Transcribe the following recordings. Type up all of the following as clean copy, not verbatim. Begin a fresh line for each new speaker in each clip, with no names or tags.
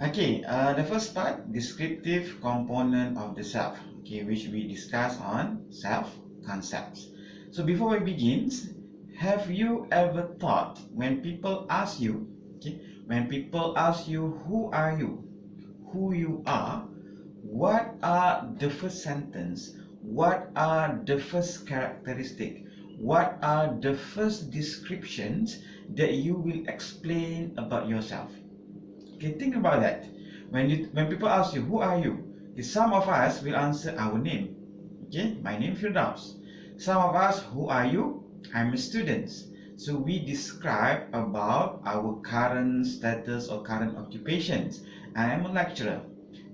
Okay, the first part, descriptive component of the self, okay, which we discuss on self-concepts. So before we begin, have you ever thought when people ask you, okay, when people ask you who you are, what are the first sentence, what are the first characteristic, what are the first descriptions that you will explain about yourself? Okay, think about that. When people ask you, who are you? Okay, some of us will answer our name. Okay, my name is Firdaus. Some of us, who are you? I'm a student. So we describe about our current status or current occupations. I am a lecturer.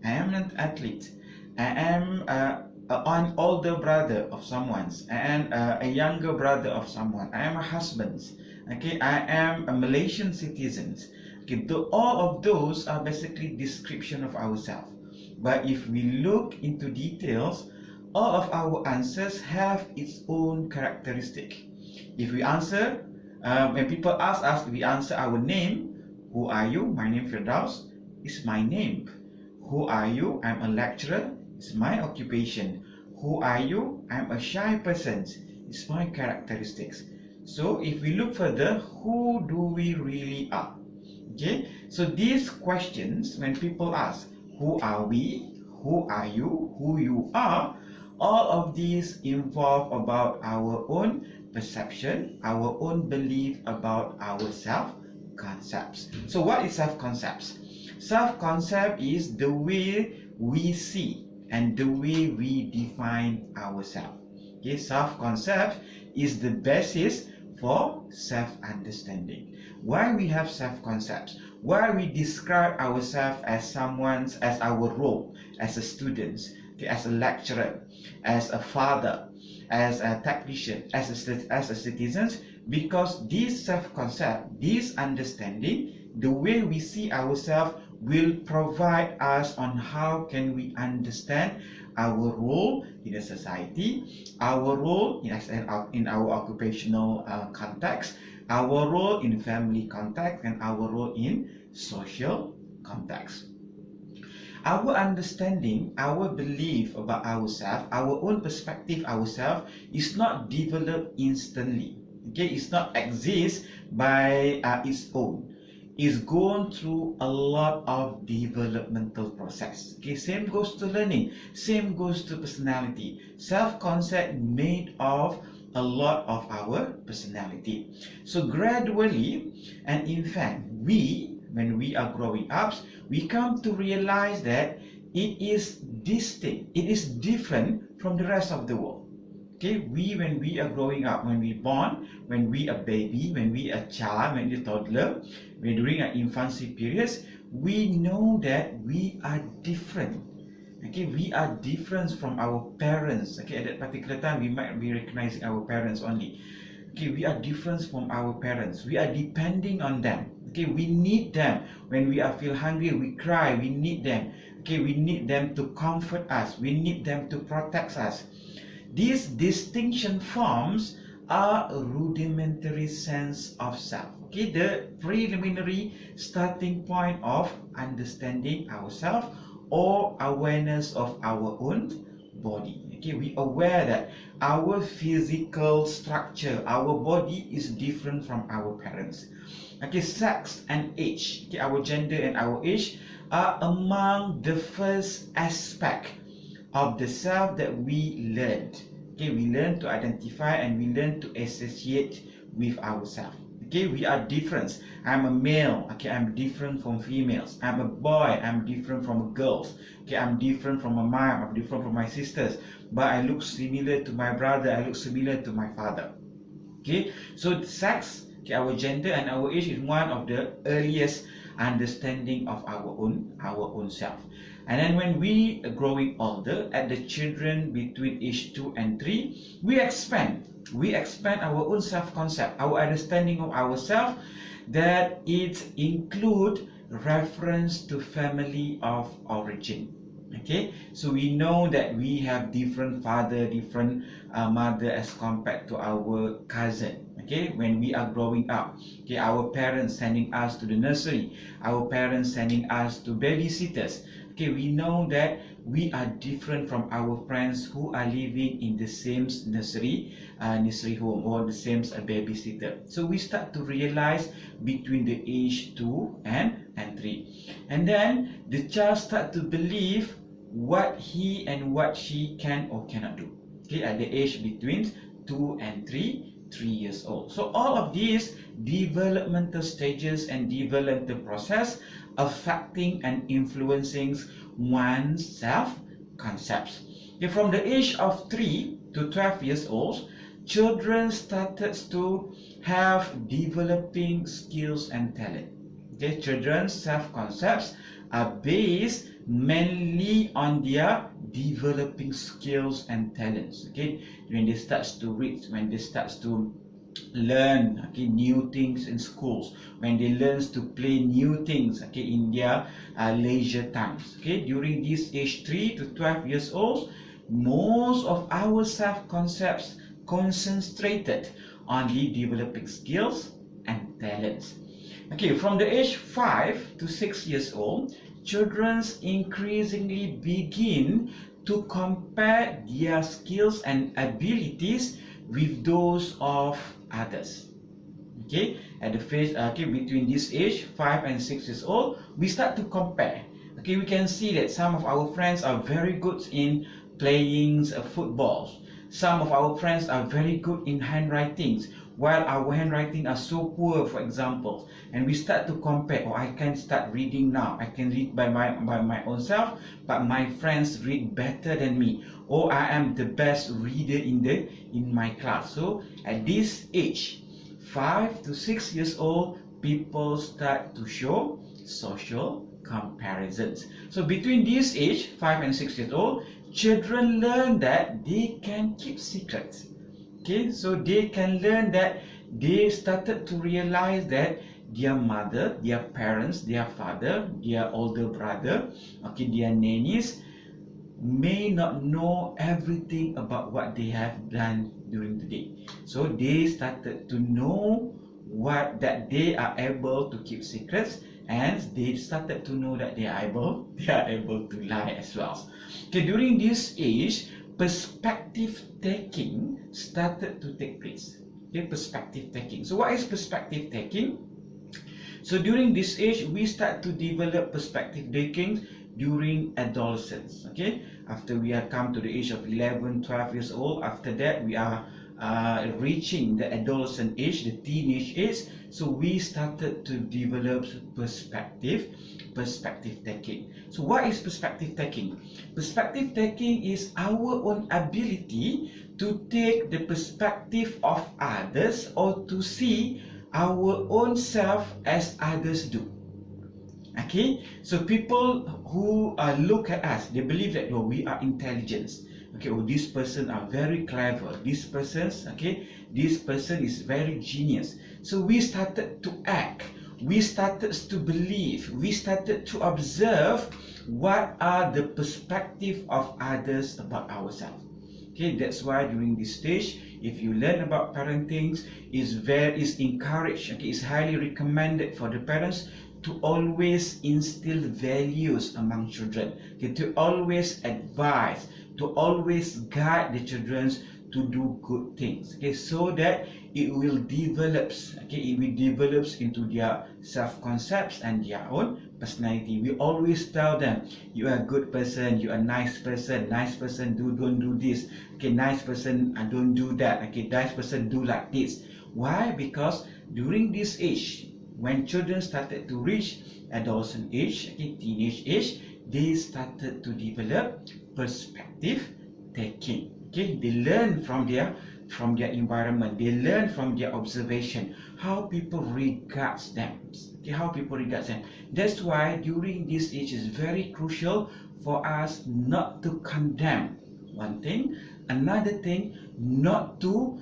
I am an athlete. I am an older brother of someone's and a younger brother of someone. I am a husband. Okay, I am a Malaysian citizen. Okay, all of those are basically description of ourselves. But if we look into details, all of our answers have its own characteristic. If we answer, when people ask us, we answer our name. Who are you? My name Firdaus is my name. Who are you? I'm a lecturer. It's my occupation. Who are you? I'm a shy person. It's my characteristics. So if we look further, who do we really are? Okay, so these questions, when people ask, who are we, who are you, who you are, all of these involve about our own perception, our own belief about our self-concepts. So what is self-concepts? Self-concept is the way we see and the way we define ourselves. Okay, self-concept is the basis for self-understanding. Why we have self-concepts, why we describe ourselves as someone's, as our role, as a student, okay, as a lecturer, as a father, as a technician, as a citizen, because this self-concept, this understanding, the way we see ourselves will provide us on how can we understand our role in a society, our role in our occupational context, our role in family context, and our role in social context. Our understanding, our belief about ourselves, our own perspective ourselves is not developed instantly. Okay, it's not exist by its own. Is gone through a lot of developmental process. Okay, same goes to learning, same goes to personality. Self-concept made of a lot of our personality. So gradually, and in fact, when we are growing up, we come to realize that it is distinct, it is different from the rest of the world. Okay, when we are growing up, when we born, when we are baby, when we are child, when we are toddler, when during our infancy periods, we know that we are different. Okay, we are different from our parents. Okay, at that particular time, we might be recognizing our parents only. Okay, we are different from our parents. We are depending on them. Okay, we need them. When we are feel hungry, we cry. We need them. Okay, we need them to comfort us. We need them to protect us. These distinction forms are a rudimentary sense of self. Okay, the preliminary starting point of understanding ourselves or awareness of our own body. Okay, we are aware that our physical structure, our body is different from our parents. Okay, sex and age, okay, our gender and our age are among the first aspect of the self that we learned. Okay, we learn to identify and we learn to associate with ourselves. Okay, we are different. I'm a male. Okay, I'm different from females. I'm a boy. I'm different from girls. Okay, I'm different from a mom. I'm different from my sisters. But I look similar to my brother. I look similar to my father. Okay, so sex, okay, our gender and our age is one of the earliest understanding of our own self. And then when we are growing older, at the children between age 2 and 3, we expand our own self-concept, our understanding of ourselves, that it include reference to family of origin. Okay, so we know that we have different father, different mother as compared to our cousin. Okay, when we are growing up, okay, our parents sending us to the nursery, our parents sending us to babysitters. Okay, we know that we are different from our friends who are living in the same nursery home, or the same babysitter. So we start to realize between the age 2 and 3, and then the child start to believe what he and what she can or cannot do. Okay, at the age between 2 and 3 years old. So all of these developmental stages and developmental process affecting and influencing one's self-concepts. Okay, from the age of 3 to 12 years old, children started to have developing skills and talent. Okay, children's self-concepts are based mainly on their developing skills and talents. Okay, when they start to read, when they start to learn, okay, new things in schools, when they learn to play new things, okay, in their leisure times. Okay, during this age 3 to 12 years old, most of our self concepts concentrated on the developing skills and talents. Okay, from the age 5 to 6 years old, children increasingly begin to compare their skills and abilities with those of others. Okay, at the phase, between this age 5 and 6 years old, we start to compare. Okay, we can see that some of our friends are very good in playing footballs. Some of our friends are very good in handwriting, while our handwriting are so poor, for example. And we start to compare. Oh, I can start reading now. I can read by my own self, but my friends read better than me. Or I am the best reader in my class. So at this age, 5 to 6 years old, people start to show social comparisons. So between this age, 5 and 6 years old, children learn that they can keep secrets. Okay, so they can learn that they started to realize that their mother, their parents, their father, their older brother, okay, their nannies may not know everything about what they have done during the day. So they started to know that they are able to keep secrets, and they started to know that they are able to lie as well. Okay, during this age, perspective taking started to take place. Okay, perspective taking. So what is perspective taking? So during this age, we start to develop perspective taking during adolescence. Okay, after we have come to the age of 11, 12 years old, after that we are reaching the adolescent age, the teenage age. So we started to develop perspective taking. So what is perspective taking? Perspective taking is our own ability to take the perspective of others, or to see our own self as others do. Okay, so people who look at us, they believe that, oh, we are intelligent. Okay, oh, this person are very clever. This person is very genius. So we started to act. We started to believe. We started to observe what are the perspective of others about ourselves. Okay, that's why during this stage, if you learn about parenting, is encouraged. Okay, it's highly recommended for the parents to always instill values among children. Okay, to always advise, to always guide the children to do good things. Okay, so that it will develops. Okay, it will develops into their self-concepts and their own personality. We always tell them, you are a good person, you are a nice person. Nice person don't do this. Okay, nice person don't do that. Okay, nice person do like this. Why? Because during this age, when children started to reach adolescent age, okay, teenage age, they started to develop perspective taking. Okay, they learn from their environment. They learn from their observation how people regard them. Okay, how people regard them. That's why during this age is very crucial for us not to condemn one thing, Another thing, not to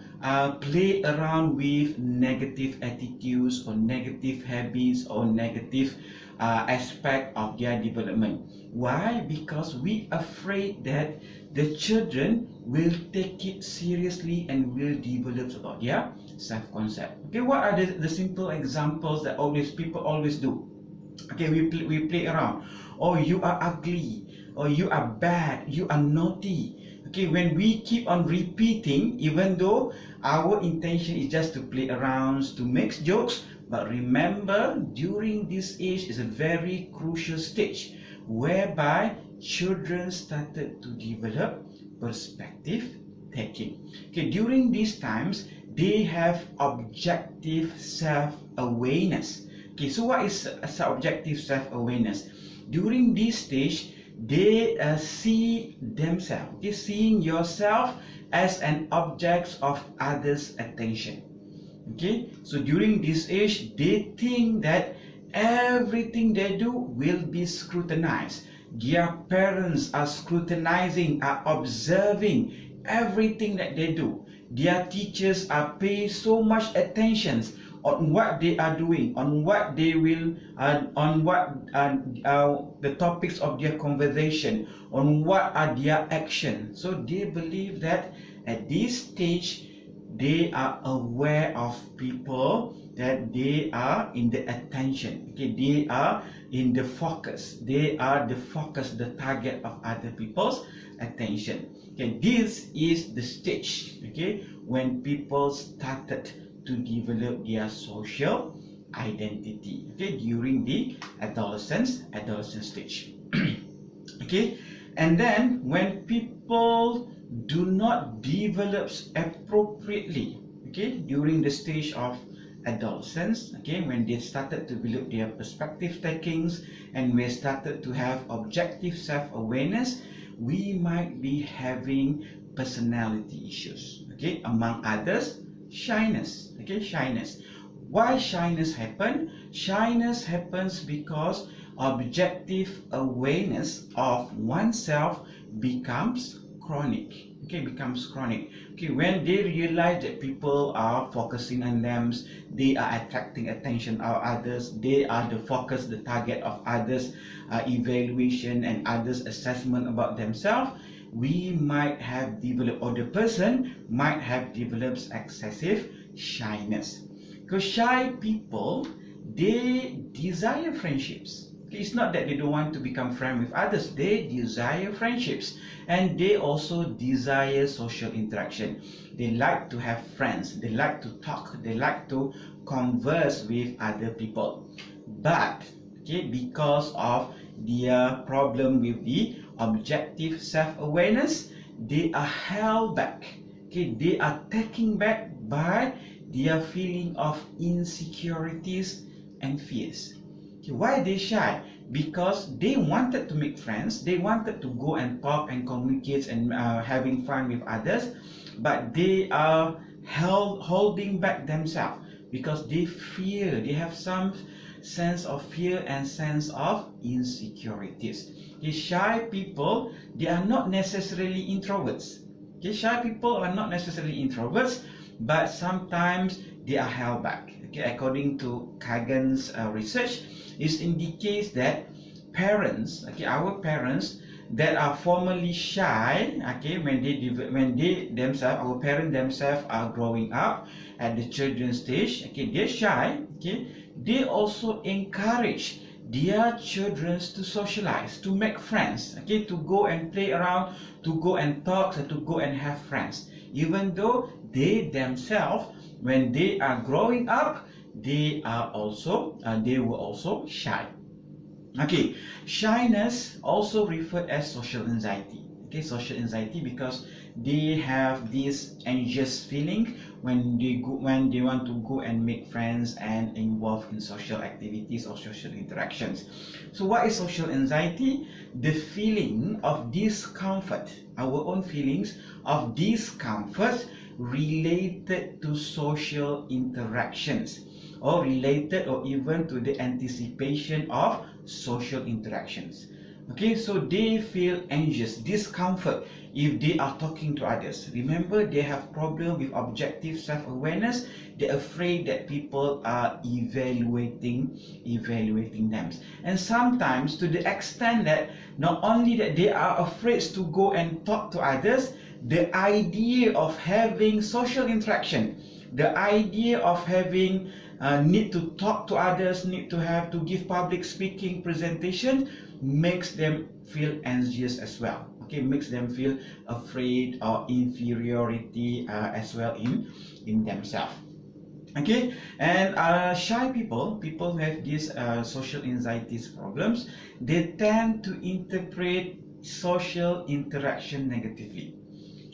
play around with negative attitudes or negative habits or negative aspect of their development. Why? Because we afraid that the children will take it seriously and will develop about their self-concept. Okay, what are the simple examples that people always do? Okay, we play around. Oh, you are ugly, or you are bad, you are naughty. Okay, when we keep on repeating, even though our intention is just to play around, to make jokes, but remember, during this age is a very crucial stage whereby children started to develop perspective taking. Okay, during these times, they have objective self-awareness. Okay, so what is subjective self-awareness? During this stage, they see themselves, okay, seeing yourself as an object of others' attention. Okay, so during this age, they think that everything they do will be scrutinized. Their parents are scrutinizing, are observing everything that they do. Their teachers are paying so much attention on what they are doing, on what they will, on what the topics of their conversation, on what are their actions. So they believe that at this stage, they are aware of people, that they are in the attention. Okay, they are in the focus. They are the focus, the target of other people's attention. Okay, this is the stage, okay, when people started to develop their social identity, okay, during the adolescent stage. Okay, and then when people do not develop appropriately, okay, during the stage of adolescence, okay, when they started to develop their perspective takings and we started to have objective self-awareness, we might be having personality issues, okay, among others, shyness. Okay, shyness. Why shyness happen? Shyness happens because objective awareness of oneself becomes chronic. Okay, becomes chronic. Okay, when they realize that people are focusing on them, they are attracting attention of others, they are the focus, the target of others' evaluation and others' assessment about themselves, we might have developed, or the person might have developed excessive shyness. Because shy people, they desire friendships. It's not that they don't want to become friends with others, they desire friendships, and they also desire social interaction. They like to have friends, they like to talk, they like to converse with other people. But okay, because of their problem with the objective self-awareness, they are held back. Okay, they are taken back by their feeling of insecurities and fears. Okay, why are they shy? Because they wanted to make friends, they wanted to go and talk and communicate and having fun with others, but they are holding back themselves because they fear, they have some sense of fear and sense of insecurities. Okay, shy people, they are not necessarily introverts. Okay, shy people are not necessarily introverts, but sometimes they are held back. Okay, according to Kagan's research, it indicates that parents, okay, our parents that are formerly shy, okay, when they themselves, our parents themselves are growing up at the children's stage, okay, they're shy, okay, they also encourage their children to socialize, to make friends, okay, to go and play around, to go and talk, to go and have friends, even though they themselves, when they are growing up, they were also shy. Okay, shyness also referred as social anxiety. Okay, social anxiety because they have this anxious feeling when they want to go and make friends and involve in social activities or social interactions. So what is social anxiety? The feeling of discomfort, our own feelings of discomfort related to social interactions, or related or even to the anticipation of social interactions. Okay, so they feel anxious, discomfort if they are talking to others. Remember, they have problem with objective self-awareness. They're afraid that people are evaluating them. And sometimes to the extent that not only that they are afraid to go and talk to others, the idea of having social interaction, the idea of having need to talk to others, need to have to give public speaking presentation, makes them feel anxious as well. Okay, makes them feel afraid or inferiority as well in themselves. Okay, and shy people who have these social anxieties problems, they tend to interpret social interaction negatively.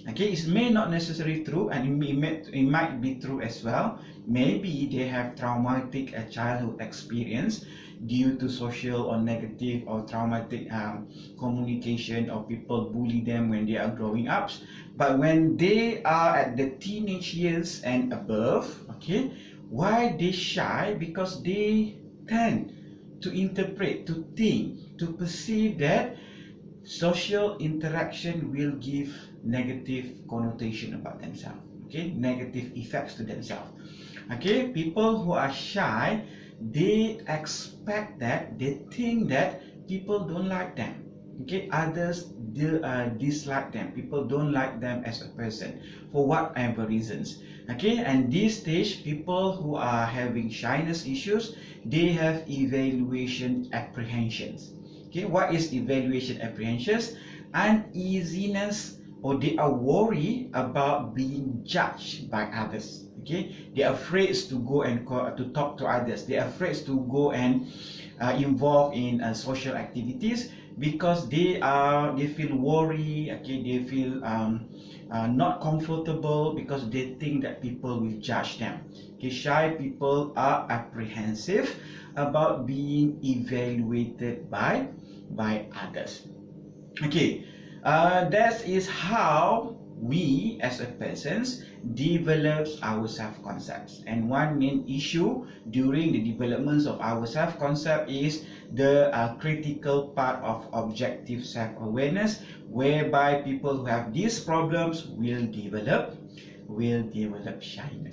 Okay, it may not necessarily true, and it might be true as well. Maybe they have traumatic childhood experience due to social or negative or traumatic communication, or people bully them when they are growing up. But when they are at the teenage years and above, okay, why they shy? Because they tend to interpret, to think, to perceive that social interaction will give negative connotation about themselves, okay, negative effects to themselves. Okay, people who are shy, they expect that, they think that people don't like them, okay, others dislike them, people don't like them as a person for whatever reasons. Okay, and this stage, people who are having shyness issues, they have evaluation apprehensions. Okay, what is evaluation apprehensions? Uneasiness, or they are worried about being judged by others. Okay, they are afraid to go and to talk to others. They are afraid to go and involve in social activities because they feel worried. Okay, they feel not comfortable because they think that people will judge them. Okay, shy people are apprehensive about being evaluated by others. Okay, that is how we as a persons develops our self-concepts. And one main issue during the developments of our self-concept is the critical part of objective self-awareness, whereby people who have these problems will develop shyness.